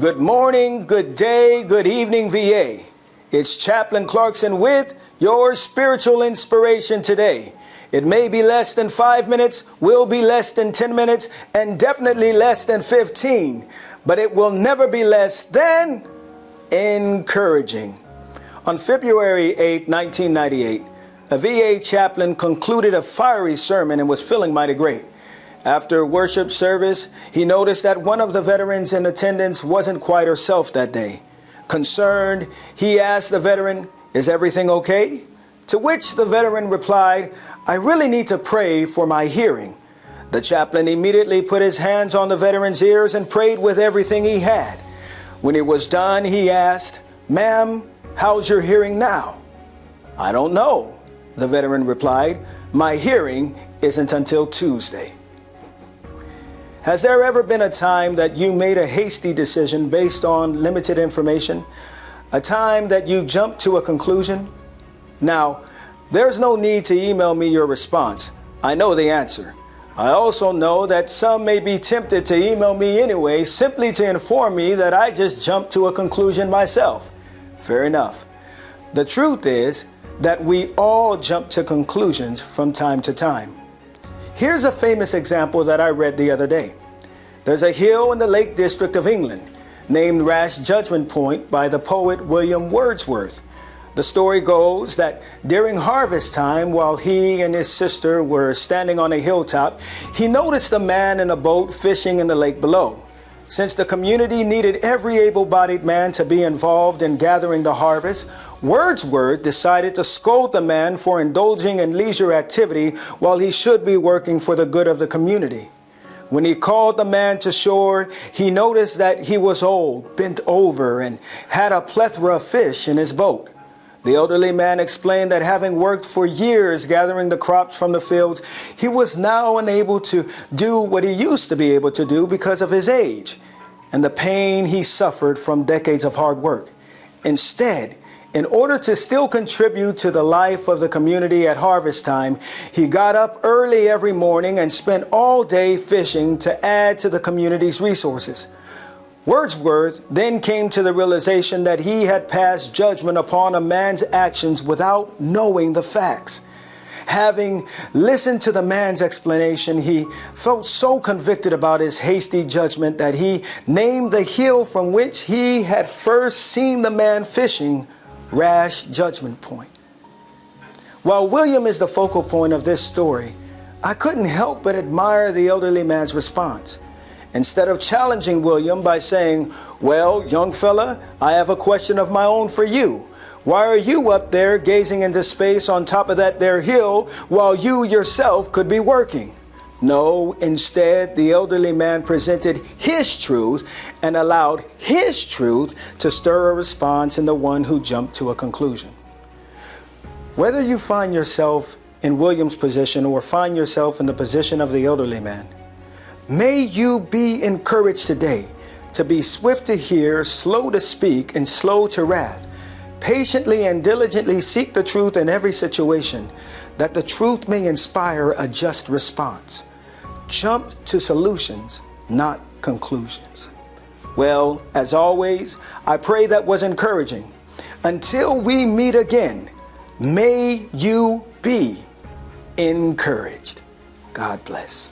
Good morning, good day, good evening, VA. It's Chaplain Clarkson with your spiritual inspiration today. It may be less than 5 minutes, will be less than 10 minutes, and definitely less than 15, but it will never be less than encouraging. On February 8, 1998, a VA chaplain concluded a fiery sermon and was feeling mighty great. After worship service, he noticed that one of the veterans in attendance wasn't quite herself that day. Concerned, he asked the veteran, "Is everything okay?" To which the veteran replied, "I really need to pray for my hearing." The chaplain immediately put his hands on the veteran's ears and prayed with everything he had. When it was done, he asked, "Ma'am, how's your hearing now?" "I don't know," the veteran replied. "My hearing isn't until Tuesday." Has there ever been a time that you made a hasty decision based on limited information? A time that you jumped to a conclusion? Now, there's no need to email me your response. I know the answer. I also know that some may be tempted to email me anyway, simply to inform me that I just jumped to a conclusion myself. Fair enough. The truth is that we all jump to conclusions from time to time. Here's a famous example that I read the other day. There's a hill in the Lake District of England named Rash Judgment Point by the poet William Wordsworth. The story goes that during harvest time, while he and his sister were standing on a hilltop, he noticed a man in a boat fishing in the lake below. Since the community needed every able-bodied man to be involved in gathering the harvest, Wordsworth decided to scold the man for indulging in leisure activity while he should be working for the good of the community. When he called the man to shore, he noticed that he was old, bent over, and had a plethora of fish in his boat. The elderly man explained that having worked for years gathering the crops from the fields, he was now unable to do what he used to be able to do because of his age and the pain he suffered from decades of hard work. Instead, in order to still contribute to the life of the community at harvest time, he got up early every morning and spent all day fishing to add to the community's resources. Wordsworth then came to the realization that he had passed judgment upon a man's actions without knowing the facts. Having listened to the man's explanation, he felt so convicted about his hasty judgment that he named the hill from which he had first seen the man fishing Rash Judgment Point. While William is the focal point of this story, I couldn't help but admire the elderly man's response. Instead of challenging William by saying, "Well, young fella, I have a question of my own for you. Why are you up there gazing into space on top of that there hill while you yourself could be working?" No, instead, the elderly man presented his truth and allowed his truth to stir a response in the one who jumped to a conclusion. Whether you find yourself in William's position or find yourself in the position of the elderly man, may you be encouraged today to be swift to hear, slow to speak, and slow to wrath. Patiently and diligently seek the truth in every situation, that the truth may inspire a just response. Jump to solutions, not conclusions. Well, as always, I pray that was encouraging. Until we meet again, may you be encouraged. God bless.